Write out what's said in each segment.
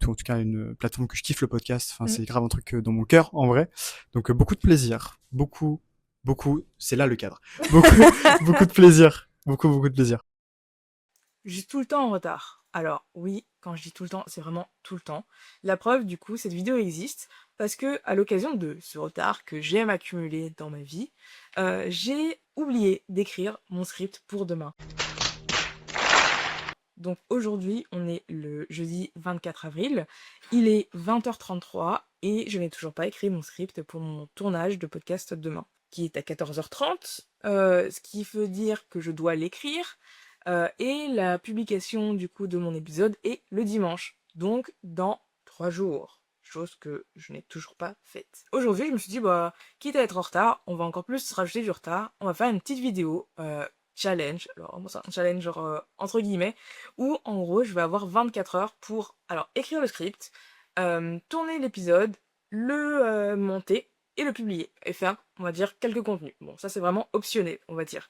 ou en tout cas une plateforme que je kiffe le podcast. Enfin, c'est grave un truc dans mon cœur, en vrai. Donc, beaucoup de plaisir. Beaucoup, c'est là le cadre. Beaucoup, beaucoup de plaisir. Beaucoup de plaisir. Je suis tout le temps en retard. Alors oui, quand je dis tout le temps, c'est vraiment tout le temps. La preuve, du coup, cette vidéo existe parce que à l'occasion de ce retard que j'aime accumuler dans ma vie, j'ai oublié d'écrire mon script pour demain. Donc aujourd'hui, on est le jeudi 24 avril, il est 20h33 et je n'ai toujours pas écrit mon script pour mon tournage de podcast demain, qui est à 14h30, ce qui veut dire que je dois l'écrire, et la publication du coup de mon épisode est le dimanche, donc dans 3 jours, chose que je n'ai toujours pas faite. Aujourd'hui, je me suis dit, bah, quitte à être en retard, on va encore plus rajouter du retard, on va faire une petite vidéo, challenge, alors moi c'est un challenge genre entre guillemets, où en gros je vais avoir 24 heures pour alors écrire le script, tourner l'épisode, le monter et le publier, et faire, on va dire, quelques contenus. Bon, ça c'est vraiment optionnel, on va dire.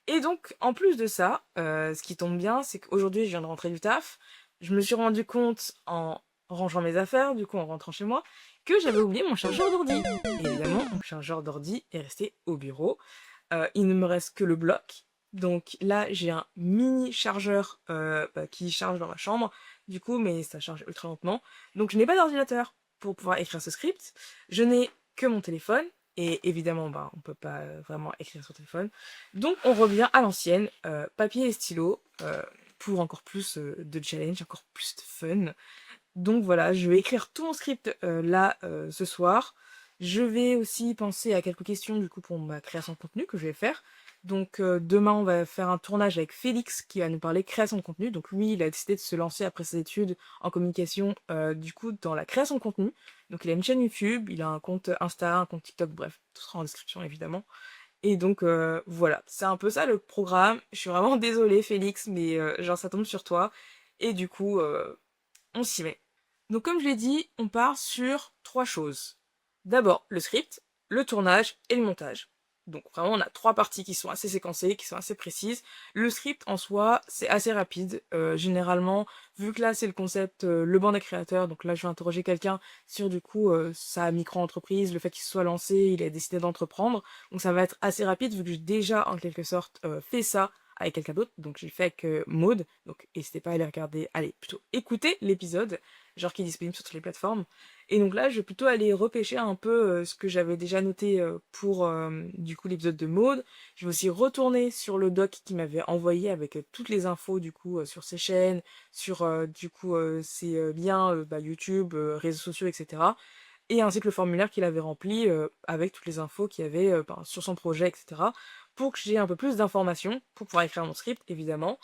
Et donc, en plus de ça, ce qui tombe bien, c'est qu'aujourd'hui je viens de rentrer du taf, je me suis rendu compte en rangeant mes affaires, du coup en rentrant chez moi, que j'avais oublié mon chargeur d'ordi. Et évidemment, mon chargeur d'ordi est resté au bureau. Il ne me reste que le bloc. Donc là, j'ai un mini chargeur qui charge dans ma chambre, du coup, mais ça charge ultra lentement. Donc je n'ai pas d'ordinateur pour pouvoir écrire ce script. Je n'ai que mon téléphone, et évidemment, bah, on peut pas vraiment écrire sur téléphone. Donc on revient à l'ancienne, papier et stylo, pour encore plus de challenge, encore plus de fun. Donc voilà, je vais écrire tout mon script là ce soir. Je vais aussi penser à quelques questions du coup pour ma création de contenu que je vais faire. Donc demain on va faire un tournage avec Félix qui va nous parler création de contenu. Donc lui il a décidé de se lancer après ses études en communication du coup dans la création de contenu. Donc il a une chaîne YouTube, il a un compte Insta, un compte TikTok, bref, tout sera en description évidemment. Et donc voilà, c'est un peu ça le programme. Je suis vraiment désolée Félix, mais genre ça tombe sur toi. Et du coup on s'y met. Donc comme je l'ai dit, on part sur 3 choses. D'abord le script, le tournage et le montage. Donc vraiment on a 3 parties qui sont assez séquencées, qui sont assez précises. Le script en soi c'est assez rapide. Généralement, vu que là c'est le concept le banc des créateurs, donc là je vais interroger quelqu'un sur du coup sa micro-entreprise, le fait qu'il se soit lancé, il a décidé d'entreprendre. Donc ça va être assez rapide vu que j'ai déjà en quelque sorte fait ça avec quelqu'un d'autre, donc j'ai fait avec Maud, donc n'hésitez pas à aller regarder, allez, plutôt écouter l'épisode, genre qui est disponible sur toutes les plateformes. Et donc là, je vais plutôt aller repêcher un peu ce que j'avais déjà noté pour du coup l'épisode de Maud. Je vais aussi retourner sur le doc qu'il m'avait envoyé avec toutes les infos du coup sur ses chaînes, sur du coup ses liens YouTube, réseaux sociaux, etc. Et ainsi que le formulaire qu'il avait rempli avec toutes les infos qu'il y avait sur son projet, etc. Pour que j'ai un peu plus d'informations pour pouvoir écrire mon script, évidemment.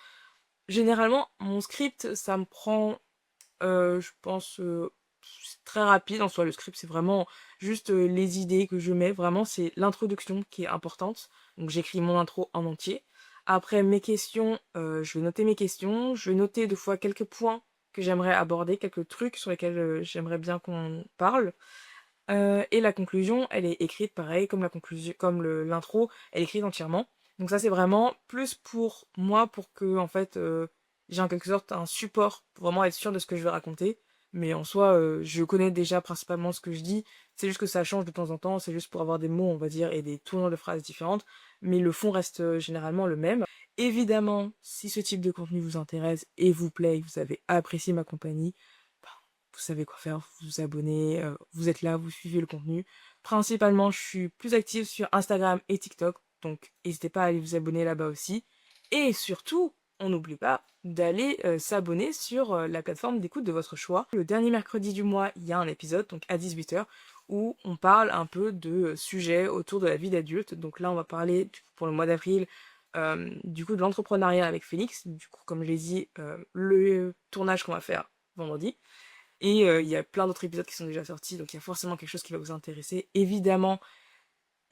Généralement, mon script, ça me prend, je pense, c'est très rapide en soi. Le script, c'est vraiment juste les idées que je mets. Vraiment, c'est l'introduction qui est importante. Donc, j'écris mon intro en entier. Après, mes questions, je vais noter mes questions. Je vais noter deux fois quelques points que j'aimerais aborder, quelques trucs sur lesquels j'aimerais bien qu'on parle. Et la conclusion, elle est écrite pareil, comme la conclusion, comme l'intro, elle est écrite entièrement. Donc ça, c'est vraiment plus pour moi, pour que, en fait, j'ai en quelque sorte un support pour vraiment être sûr de ce que je vais raconter. Mais en soi, je connais déjà principalement ce que je dis. C'est juste que ça change de temps en temps. C'est juste pour avoir des mots, on va dire, et des tournures de phrases différentes. Mais le fond reste généralement le même. Évidemment, si ce type de contenu vous intéresse et vous plaît, et que vous avez apprécié ma compagnie, vous savez quoi faire, vous vous abonnez, vous êtes là, vous suivez le contenu. Principalement, je suis plus active sur Instagram et TikTok, donc n'hésitez pas à aller vous abonner là-bas aussi. Et surtout, on n'oublie pas d'aller s'abonner sur la plateforme d'écoute de votre choix. Le dernier mercredi du mois, il y a un épisode, donc à 18h, où on parle un peu de sujets autour de la vie d'adulte. Donc là, on va parler, du coup, pour le mois d'avril, du coup, de l'entrepreneuriat avec Félix. Du coup, comme je l'ai dit, le tournage qu'on va faire vendredi. Et il y a plein d'autres épisodes qui sont déjà sortis, donc il y a forcément quelque chose qui va vous intéresser. Évidemment,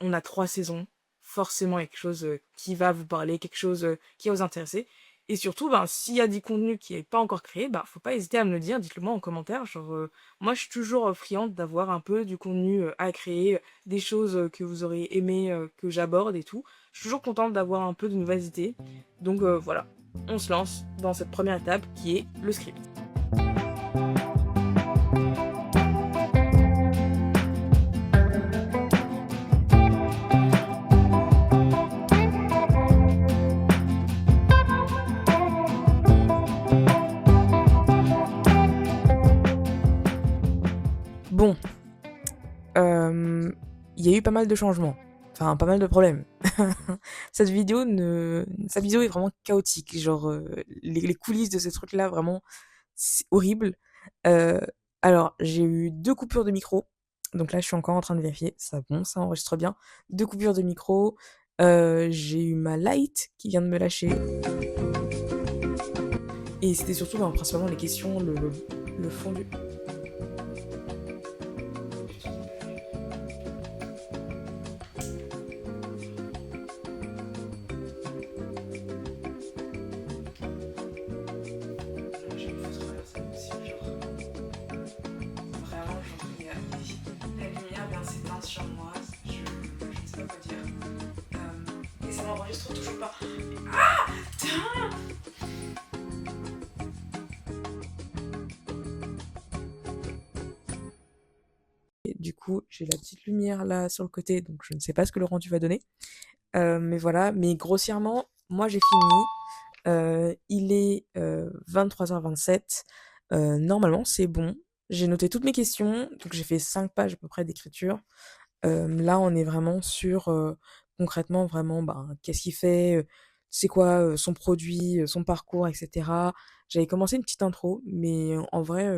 on a 3 saisons, forcément il y a quelque chose qui va vous parler, quelque chose qui va vous intéresser. Et surtout, ben, s'il y a du contenu qui n'est pas encore créé, ben, faut pas hésiter à me le dire, dites-le moi en commentaire. Genre, moi, je suis toujours friande d'avoir un peu du contenu à créer, des choses que vous aurez aimé que j'aborde et tout. Je suis toujours contente d'avoir un peu de nouvelles idées. Donc voilà, on se lance dans cette première étape qui est le script. Bon, il y a eu pas mal de changements. Enfin, pas mal de problèmes. Cette vidéo est vraiment chaotique. Genre, les coulisses de ce truc-là, vraiment, c'est horrible. Euh, alors, j'ai eu 2 coupures de micro. Donc là, je suis encore en train de vérifier. Ça enregistre bien. 2 coupures de micro. J'ai eu ma light qui vient de me lâcher. Et c'était surtout, principalement les questions, le fond du... J'ai une fausse traversée aussi, genre... Vraiment, genre, la lumière vient s'éteindre sur moi. Je ne sais pas quoi dire. Et ça m'enregistre toujours pas. Ah putain. Et du coup, j'ai la petite lumière là sur le côté, donc je ne sais pas ce que le rendu va donner. Mais voilà, mais grossièrement, moi j'ai fini. Il est 23h27. Normalement, c'est bon. J'ai noté toutes mes questions, donc j'ai fait 5 pages à peu près d'écriture. Là, on est vraiment sur concrètement, vraiment, qu'est-ce qu'il fait, c'est quoi son produit, son parcours, etc. J'avais commencé une petite intro, mais en vrai,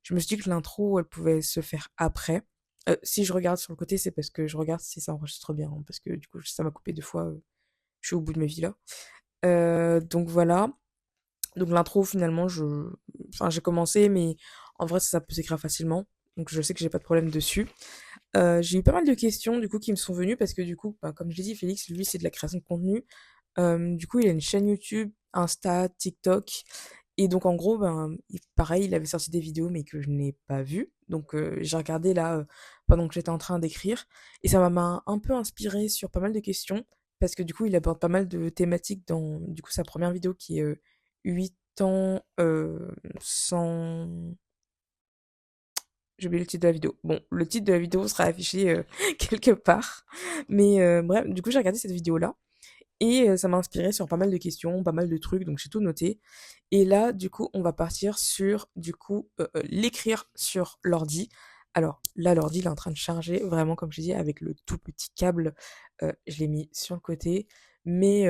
je me suis dit que l'intro, elle pouvait se faire après. Si je regarde sur le côté, c'est parce que je regarde si ça enregistre bien, hein, parce que du coup, ça m'a coupé 2 fois. Je suis au bout de ma vie là. Donc voilà. Donc l'intro, finalement, j'ai commencé, mais en vrai, ça peut s'écrire facilement. Donc je sais que j'ai pas de problème dessus. J'ai eu pas mal de questions du coup qui me sont venues parce que du coup, comme je l'ai dit, Félix, lui, c'est de la création de contenu. Du coup, il a une chaîne YouTube, Insta, TikTok. Et donc en gros, pareil, il avait sorti des vidéos mais que je n'ai pas vues. Donc j'ai regardé là pendant que j'étais en train d'écrire. Et ça m'a un peu inspiré sur pas mal de questions. Parce que du coup, il aborde pas mal de thématiques dans du coup sa première vidéo qui est 8 ans sans... J'ai oublié le titre de la vidéo. Bon, le titre de la vidéo sera affiché quelque part. Mais bref, du coup, j'ai regardé cette vidéo-là. Et ça m'a inspiré sur pas mal de questions, pas mal de trucs, donc j'ai tout noté. Et là, du coup, on va partir sur, du coup, l'écrire sur l'ordi. Alors là, l'ordi, il est en train de charger, vraiment, comme je dis, avec le tout petit câble. Je l'ai mis sur le côté. Mais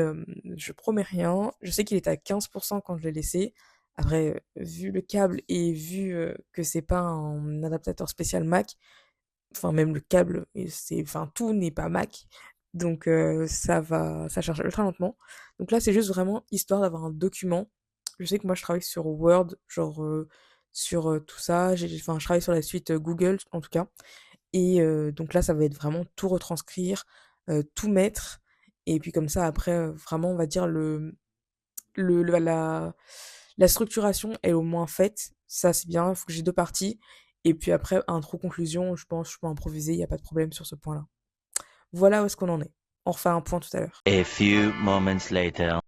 je promets rien. Je sais qu'il était à 15% quand je l'ai laissé. Après, vu le câble et vu que c'est pas un adaptateur spécial Mac, enfin même le câble, enfin tout n'est pas Mac, donc ça charge ultra lentement. Donc là, c'est juste vraiment histoire d'avoir un document. Je sais que moi, je travaille sur Word, genre sur tout ça. Enfin, je travaille sur la suite Google en tout cas. Et donc là, ça va être vraiment tout retranscrire, tout mettre. Et puis comme ça, après, vraiment, on va dire le, le- la, la structuration est au moins faite. Ça, c'est bien. Il faut que j'ai 2 parties. Et puis après, intro, conclusion, je pense que je peux improviser. Il n'y a pas de problème sur ce point-là. Voilà où est-ce qu'on en est. On refait un point tout à l'heure. A few moments later.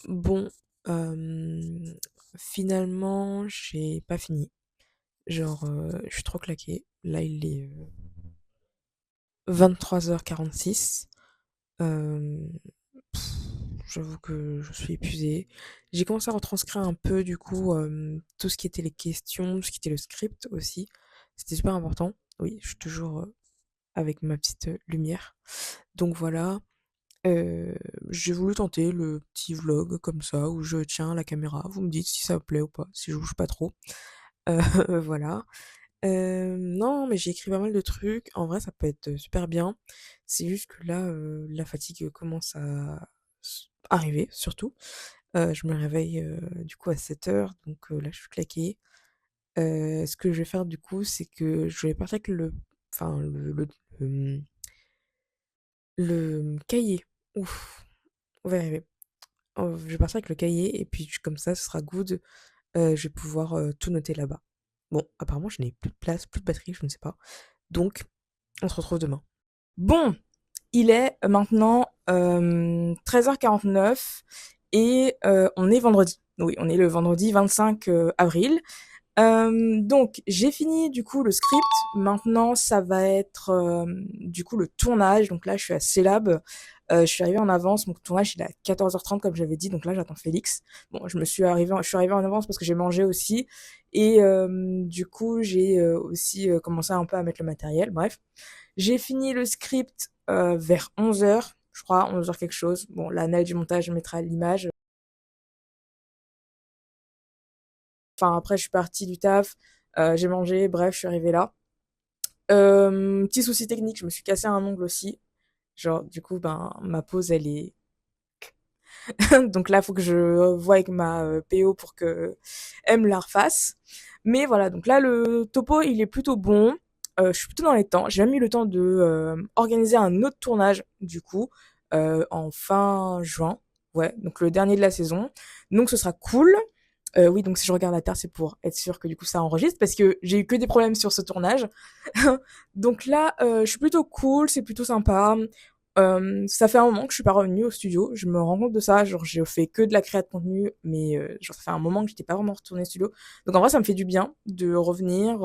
Bon, finalement, j'ai pas fini. Genre, je suis trop claquée. Là, il est 23h46. Euh, J'avoue que je suis épuisée. J'ai commencé à retranscrire un peu, du coup, tout ce qui était les questions, tout ce qui était le script aussi. C'était super important. Oui, je suis toujours avec ma petite lumière. Donc voilà. J'ai voulu tenter le petit vlog comme ça, où je tiens la caméra. Vous me dites si ça vous plaît ou pas, si je bouge pas trop. Euh, voilà. Non, mais j'ai écrit pas mal de trucs. En vrai, ça peut être super bien. C'est juste que là, la fatigue commence à arriver, surtout. Je me réveille du coup à 7h, donc là, je suis claquée. Ce que je vais faire du coup, c'est que je vais partir avec enfin, le, le cahier. Ouf, on va y arriver. Je vais partir avec le cahier et puis comme ça, ce sera good. Je vais pouvoir tout noter là-bas. Bon, apparemment, je n'ai plus de place, plus de batterie, je ne sais pas. Donc, on se retrouve demain. Bon, il est maintenant 13h49 et on est vendredi. Oui, on est le vendredi 25 avril. Donc, j'ai fini du coup le script. Maintenant, ça va être du coup le tournage. Donc là, je suis à Célab. Je suis arrivée en avance. Mon tournage, il est à 14h30 comme j'avais dit. Donc là, j'attends Félix. Bon, je suis arrivée en avance parce que j'ai mangé aussi. Et du coup, j'ai aussi commencé un peu à mettre le matériel. Bref, j'ai fini le script vers 11h, je crois, 11h quelque chose. Bon, la du montage mettra l'image. Enfin, après, je suis partie du taf, j'ai mangé, bref, je suis arrivée là. Petit souci technique, je me suis cassé un ongle aussi. Genre, du coup, ben, ma pause, elle est... Donc là, faut que je vois avec ma PO pour que elle me la refasse. Mais voilà, donc là, le topo, il est plutôt bon. Je suis plutôt dans les temps. J'ai même eu le temps de organiser un autre tournage, du coup, en fin juin. Ouais, donc le dernier de la saison. Donc ce sera cool. Oui, donc si je regarde la Terre, c'est pour être sûr que du coup ça enregistre, parce que j'ai eu que des problèmes sur ce tournage. Donc là, je suis plutôt cool, c'est plutôt sympa. Ça fait un moment que je suis pas revenue au studio, je me rends compte de ça. Genre, j'ai fait que de la création de contenu, mais genre ça fait un moment que j'étais pas vraiment retournée au studio. Donc en vrai, ça me fait du bien de revenir,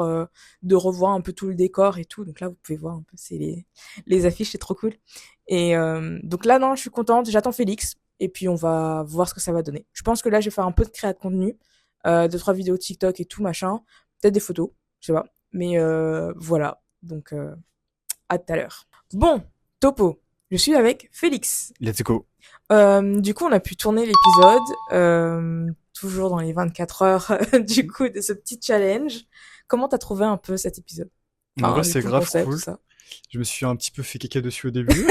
de revoir un peu tout le décor et tout. Donc là, vous pouvez voir un peu, c'est les affiches, c'est trop cool. Et donc là, non, je suis contente. J'attends Félix. Et puis on va voir ce que ça va donner. Je pense que là, je vais faire un peu de créa de contenu, deux trois vidéos TikTok et tout machin, peut-être des photos, je sais pas. Mais voilà. Donc à tout à l'heure. Bon, topo. Je suis avec Félix. Let's go. Du coup, on a pu tourner l'épisode, toujours dans les 24 heures du coup de ce petit challenge. Comment t'as trouvé un peu cet épisode? En vrai, Du c'est coup, le grave concept, tout cool. ça. Je me suis un petit peu fait caca dessus au début.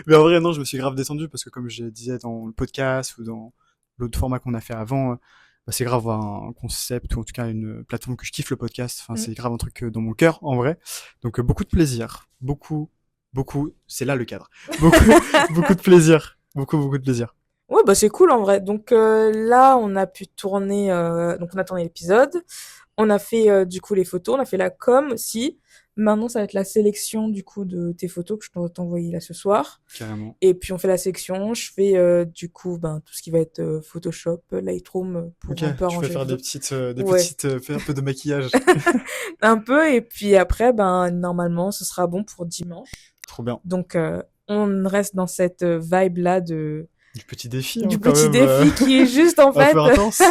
Mais en vrai, non, je me suis grave détendu parce que comme je disais dans le podcast ou dans l'autre format qu'on a fait avant, bah, c'est grave un concept ou en tout cas une plateforme que je kiffe le podcast. Enfin, Mm. c'est grave un truc dans mon cœur, en vrai. Donc, beaucoup de plaisir. Beaucoup, c'est là le cadre. Beaucoup, beaucoup de plaisir. Beaucoup de plaisir. Ouais, bah c'est cool en vrai. Donc là, on a pu tourner, donc on a tourné l'épisode, on a fait du coup les photos, on a fait la com aussi. Maintenant, ça va être la sélection du coup de tes photos que je dois t'envoyer là ce soir. Carrément. Et puis on fait la sélection. Je fais du coup ben tout ce qui va être Photoshop, Lightroom pour Ok, un peu tu peux arranger les faire photos. des Ouais, petites, faire un peu de maquillage. un peu. Et puis après, ben normalement, ce sera bon pour dimanche. Trop bien. Donc on reste dans cette vibe là de Du petit défi, hein, du quand petit même, défi qui est juste en un fait peu intense.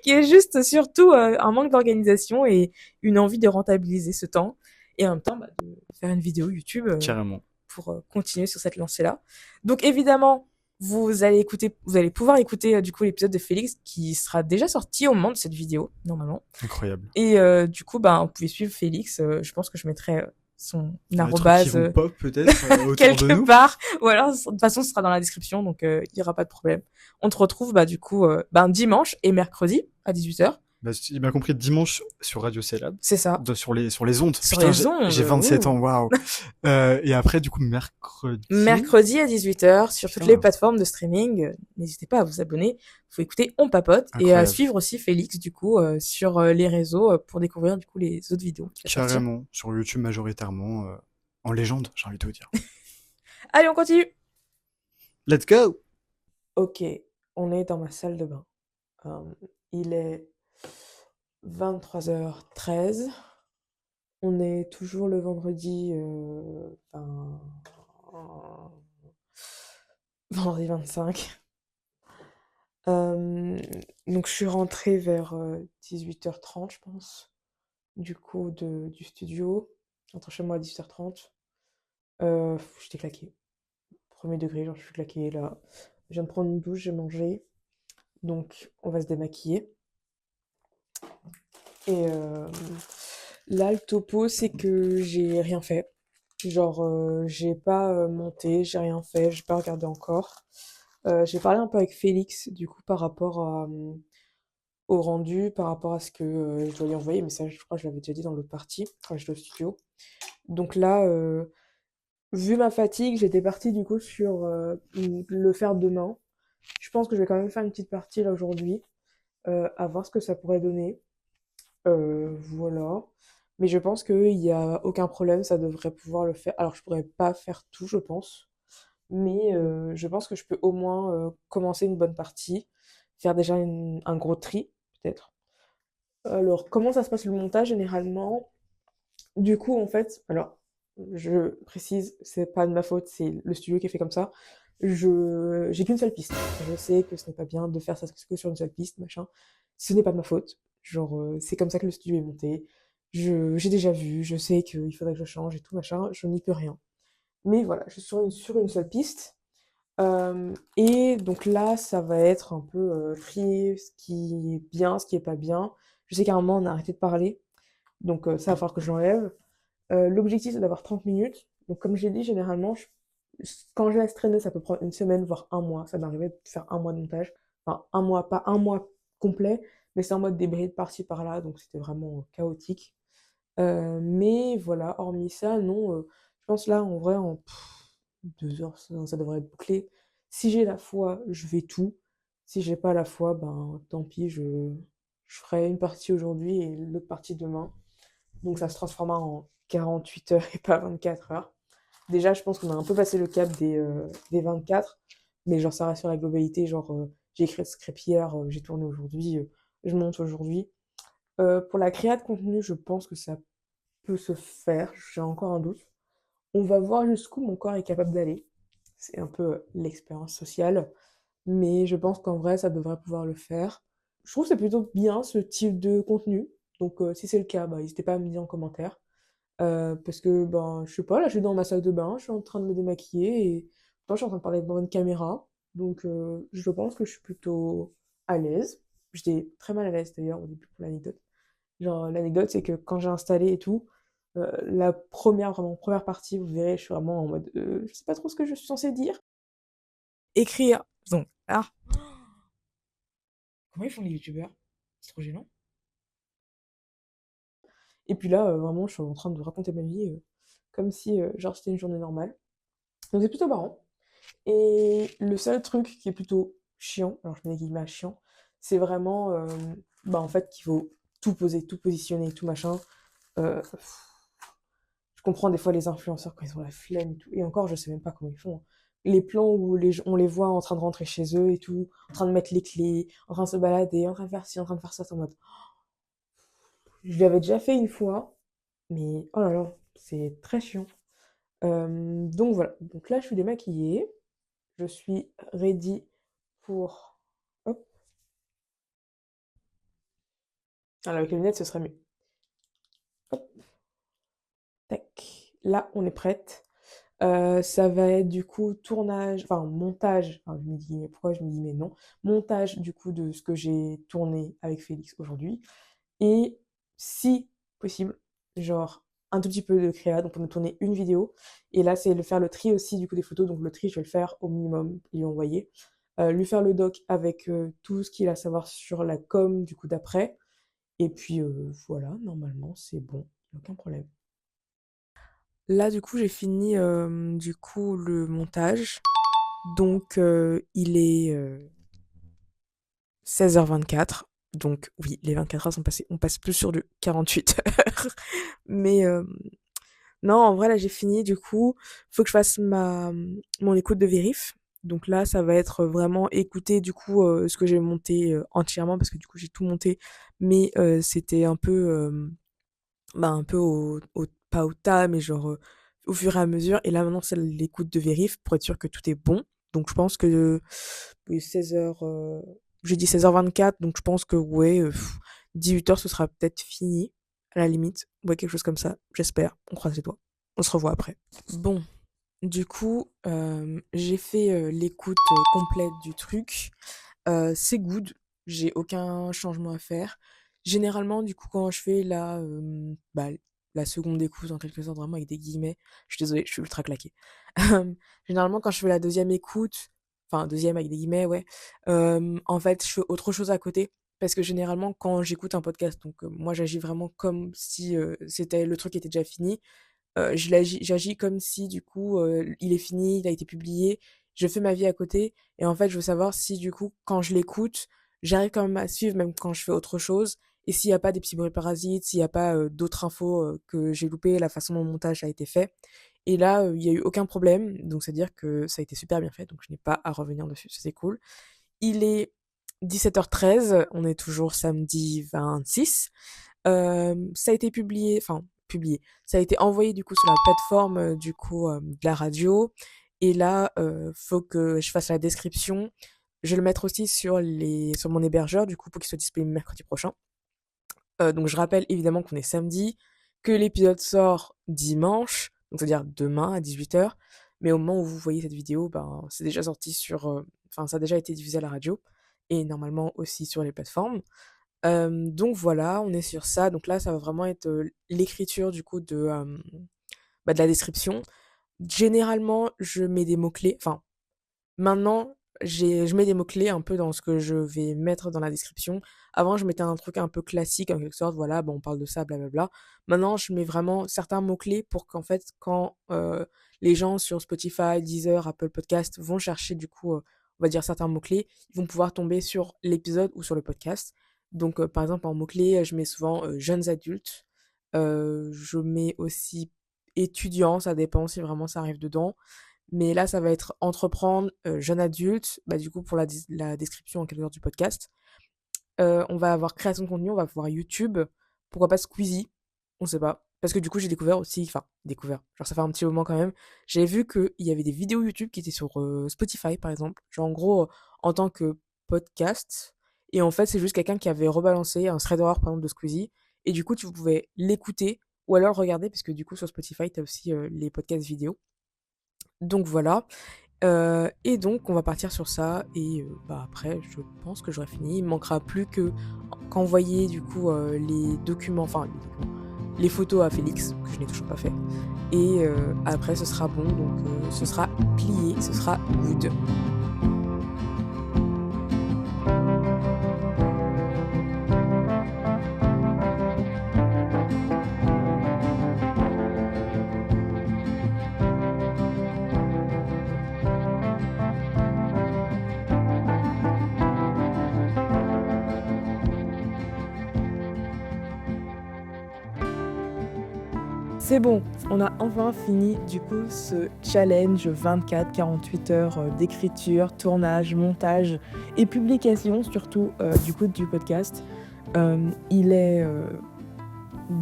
qui est juste surtout un manque d'organisation et une envie de rentabiliser ce temps et en même temps bah, de faire une vidéo YouTube Carrément. pour continuer sur cette lancée-là. Donc évidemment, vous allez pouvoir écouter du coup l'épisode de Félix qui sera déjà sorti au moment de cette vidéo normalement. Incroyable. Et du coup, bah, vous pouvez suivre Félix. Je pense que je mettrai son Les trucs qui arrobase vont pop, peut-être, autour de quelque nous. part, ou alors de toute façon ce sera dans la description, donc il y aura pas de problème. On te retrouve bah du coup ben dimanche et mercredi à 18h. Bah, si j'ai bien compris, dimanche sur Radio Célab, C'est ça. sur les ondes. Sur Putain, les ondes. j'ai 27 ouh. ans, waouh. Et après, du coup, mercredi. Mercredi à 18h sur toutes les Putain, plateformes de streaming. N'hésitez pas à vous abonner. Faut écouter On Papote et à incroyable. suivre aussi Félix du coup sur les réseaux pour découvrir du coup les autres vidéos qui vont sortir. Carrément. Sur YouTube majoritairement, en légende, j'ai envie de vous dire. Allez, on continue. Let's go! Ok, on est dans ma salle de bain. Il est 23h13. On est toujours le vendredi, vendredi 25. Donc je suis rentrée vers 18h30, je pense, du coup du studio. Rentre chez moi à 18h30. J'étais claquée. Premier degré, genre je suis claquée là. Je viens de prendre une douche, j'ai mangé. Donc on va se démaquiller. Et là, le topo, c'est que j'ai rien fait. Genre, j'ai pas monté, j'ai rien fait, j'ai pas regardé encore. J'ai parlé un peu avec Félix, du coup, par rapport au rendu, par rapport à ce que je dois lui envoyer, mais ça, je crois que je l'avais déjà dit dans l'autre partie, quand j'étais au studio. Donc là, vu ma fatigue, j'étais partie du coup sur le faire demain. Je pense que je vais quand même faire une petite partie là aujourd'hui, à voir ce que ça pourrait donner. Voilà. Mais je pense qu'il y a aucun problème, ça devrait pouvoir le faire. Alors, je pourrais pas faire tout, je pense. Mais je pense que je peux au moins commencer une bonne partie, faire déjà un gros tri, peut-être. Alors, comment ça se passe le montage généralement? Du coup, en fait, alors, je précise, c'est pas de ma faute, c'est le studio qui est fait comme ça. J'ai qu'une seule piste. Je sais que ce n'est pas bien de faire ça que sur une seule piste, machin. Ce n'est pas de ma faute. Genre, c'est comme ça que le studio est monté. J'ai déjà vu, je sais qu'il faudrait que je change et tout, machin, je n'y peux rien. Mais voilà, je suis sur une seule piste. Et donc là, ça va être un peu trier ce qui est bien, ce qui est pas bien. Je sais qu'à un moment, on a arrêté de parler, donc ça va falloir que je l'enlève. L'objectif, c'est d'avoir 30 minutes. Donc comme j'ai dit, généralement, quand je laisse traîner, ça peut prendre une semaine, voire un mois. Ça m'arrivait de faire un mois de montage. Enfin, un mois, pas un mois complet, mais c'est en mode débris de par-ci par-là, donc c'était vraiment chaotique. Mais voilà, hormis ça, non, je pense là, en vrai, en 2 heures, ça devrait être bouclé. Si j'ai la foi, je vais tout. Si j'ai pas la foi, ben tant pis, je ferai une partie aujourd'hui et l'autre partie demain. Donc ça se transformera en 48 heures et pas 24 heures. Déjà, je pense qu'on a un peu passé le cap des 24, mais genre ça reste sur la globalité, genre j'ai écrit le script hier, j'ai tourné aujourd'hui, je monte aujourd'hui. Pour la créa de contenu, je pense que ça peut se faire, j'ai encore un doute. On va voir jusqu'où mon corps est capable d'aller. C'est un peu l'expérience sociale, mais je pense qu'en vrai, ça devrait pouvoir le faire. Je trouve que c'est plutôt bien ce type de contenu, donc si c'est le cas, bah, n'hésitez pas à me dire en commentaire. Parce que, ben, je sais pas, là, je suis dans ma salle de bain, je suis en train de me démaquiller et moi, je suis en train de parler devant une caméra. Donc, je pense que je suis plutôt à l'aise. J'étais très mal à l'aise d'ailleurs au début pour l'anecdote. Genre, l'anecdote, c'est que quand j'ai installé et tout, la vraiment première partie, vous verrez, je suis vraiment en mode, je sais pas trop ce que je suis censée dire. Écrire. Donc, ah, comment ils font les youtubeurs? C'est trop gênant. Et puis là, vraiment, je suis en train de raconter ma vie comme si, genre, c'était une journée normale. Donc, c'est plutôt marrant. Et le seul truc qui est plutôt chiant, alors je mets des guillemets à chiant, c'est vraiment, bah, en fait, qu'il faut tout poser, tout positionner, tout machin. Euh, je comprends des fois les influenceurs quand ils ont la flemme et tout. Et encore, je sais même pas comment ils font, hein. Les plans où on les voit en train de rentrer chez eux et tout, en train de mettre les clés, en train de se balader, en train de faire ci, en train de faire ça, c'est en mode. Je l'avais déjà fait une fois, mais oh là là, c'est très chiant. Donc voilà. Donc là, je suis démaquillée. Je suis ready pour. Hop. Alors, avec les lunettes, ce serait mieux. Hop. Tac. Là, on est prête. Ça va être du coup tournage, enfin montage, enfin, je me dis mais pourquoi je me dis mais non, montage du coup de ce que j'ai tourné avec Félix aujourd'hui et si possible, genre un tout petit peu de créa, donc on a tourné une vidéo et là c'est faire le tri aussi du coup des photos, donc le tri je vais le faire au minimum et lui envoyer, lui faire le doc avec tout ce qu'il a à savoir sur la com du coup d'après et puis voilà, normalement c'est bon, aucun problème. Là, du coup, j'ai fini du coup le montage. Donc, il est 16h24. Donc, oui, les 24 heures sont passées. On passe plus sur du 48 heures. Mais non, en vrai, là, j'ai fini. Du coup, faut que je fasse mon écoute de vérif. Donc là, ça va être vraiment écouter du coup ce que j'ai monté entièrement parce que du coup j'ai tout monté, mais c'était un peu bah, un peu pas au tas, mais genre au fur et à mesure. Et là, maintenant, c'est l'écoute de vérif pour être sûr que tout est bon. Donc, je pense que oui, 16h, j'ai dit 16h24, donc je pense que ouais, 18h, ce sera peut-être fini, à la limite. Ouais, quelque chose comme ça, j'espère. On croise les doigts. On se revoit après. Bon, du coup, j'ai fait l'écoute complète du truc. C'est good, j'ai aucun changement à faire. Généralement, du coup, quand je fais bah, la seconde écoute, en quelque sorte, vraiment avec des guillemets, je suis désolée, je suis ultra claquée. Généralement, quand je fais la deuxième écoute, enfin, deuxième avec des guillemets, ouais, en fait, je fais autre chose à côté. Parce que généralement, quand j'écoute un podcast, donc moi, j'agis vraiment comme si c'était le truc était déjà fini. J'agis comme si, du coup, il est fini, il a été publié, je fais ma vie à côté et en fait, je veux savoir si, du coup, quand je l'écoute, j'arrive quand même à suivre même quand je fais autre chose et s'il y a pas des petits bruits parasites, s'il y a pas, d'autres infos, que j'ai loupées, la façon dont le montage a été fait et là, il y a eu aucun problème, donc c'est-à-dire que ça a été super bien fait, donc je n'ai pas à revenir dessus, ça c'est cool. Il est 17h13, on est toujours samedi 26. Ça a été publié, enfin publié, ça a été envoyé du coup sur la plateforme du coup de la radio. Et là, faut que je fasse la description. Je vais le mettre aussi sur mon hébergeur du coup pour qu'il soit disponible mercredi prochain. Donc je rappelle évidemment qu'on est samedi, que l'épisode sort dimanche, donc c'est-à-dire demain à 18h. Mais au moment où vous voyez cette vidéo, ben, c'est déjà sorti enfin, ça a déjà été diffusé à la radio et normalement aussi sur les plateformes. Donc voilà, on est sur ça. Donc là, ça va vraiment être l'écriture du coup de la description. Généralement, je mets des mots-clés. Enfin, maintenant, je mets des mots-clés un peu dans ce que je vais mettre dans la description. Avant, je mettais un truc un peu classique, en quelque sorte, voilà, bon, on parle de ça, blablabla. Maintenant, je mets vraiment certains mots-clés pour qu'en fait, quand les gens sur Spotify, Deezer, Apple Podcast vont chercher, du coup, on va dire certains mots-clés, ils vont pouvoir tomber sur l'épisode ou sur le podcast. Donc, par exemple, en mots-clés, je mets souvent jeunes adultes. Je mets aussi étudiants, ça dépend si vraiment ça arrive dedans. Mais là, ça va être entreprendre, jeune adulte, bah, du coup, pour la description en quelque sorte du podcast. On va avoir création de contenu, on va voir YouTube, pourquoi pas Squeezie, on sait pas. Parce que du coup, j'ai découvert aussi, enfin, genre ça fait un petit moment quand même, j'ai vu qu'il y avait des vidéos YouTube qui étaient sur Spotify, par exemple. Genre, en gros, en tant que podcast. Et en fait, c'est juste quelqu'un qui avait rebalancé un thread horror, par exemple, de Squeezie. Et du coup, tu pouvais l'écouter ou alors le regarder, parce que du coup, sur Spotify, t'as aussi les podcasts vidéo. Donc voilà. Et donc on va partir sur ça et bah, après je pense que j'aurai fini. Il me manquera plus qu'envoyer du coup les documents, les photos à Félix, que je n'ai toujours pas fait. Et après ce sera bon, donc ce sera plié, ce sera good. C'est bon, on a enfin fini du coup ce challenge 24-48 heures d'écriture, tournage, montage et publication surtout du coup du podcast. Il est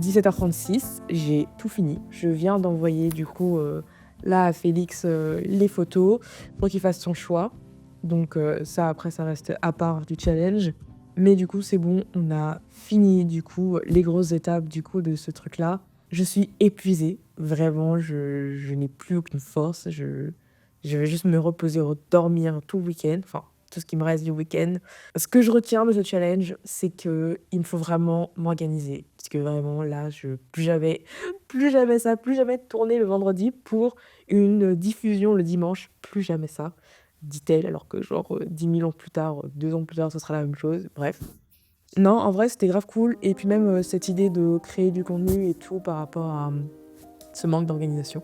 17h36, j'ai tout fini. Je viens d'envoyer du coup là à Félix les photos pour qu'il fasse son choix. Donc ça après ça reste à part du challenge. Mais du coup c'est bon, on a fini du coup les grosses étapes du coup de ce truc-là. Je suis épuisée, vraiment, je n'ai plus aucune force. Je vais juste me reposer, dormir tout le week-end, enfin, tout ce qui me reste du week-end. Ce que je retiens de ce challenge, c'est qu'il me faut vraiment m'organiser. Parce que vraiment, là, plus jamais ça, plus jamais tourner le vendredi pour une diffusion le dimanche, plus jamais ça, dit-elle, alors que genre 10 000 ans plus tard, 2 ans plus tard, ce sera la même chose, bref. Non, en vrai, c'était grave cool. Et puis même cette idée de créer du contenu et tout par rapport à ce manque d'organisation.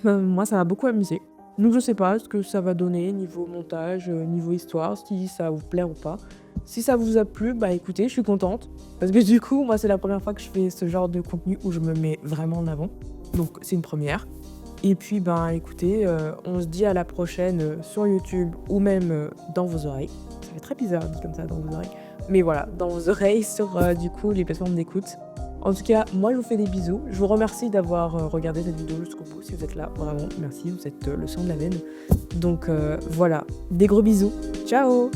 Moi, ça m'a beaucoup amusé. Donc je sais pas ce que ça va donner niveau montage, niveau histoire, si ça va vous plaire ou pas. Si ça vous a plu, bah écoutez, je suis contente. Parce que du coup, moi, c'est la première fois que je fais ce genre de contenu où je me mets vraiment en avant. Donc c'est une première. Et puis, ben écoutez, on se dit à la prochaine sur YouTube ou même dans vos oreilles. Ça fait très bizarre dit comme ça, dans vos oreilles. Mais voilà, dans vos oreilles sur du coup les plateformes d'écoute. En tout cas, moi je vous fais des bisous. Je vous remercie d'avoir regardé cette vidéo jusqu'au bout. Si vous êtes là, vraiment, merci, vous êtes le sang de la veine. Donc voilà, des gros bisous. Ciao!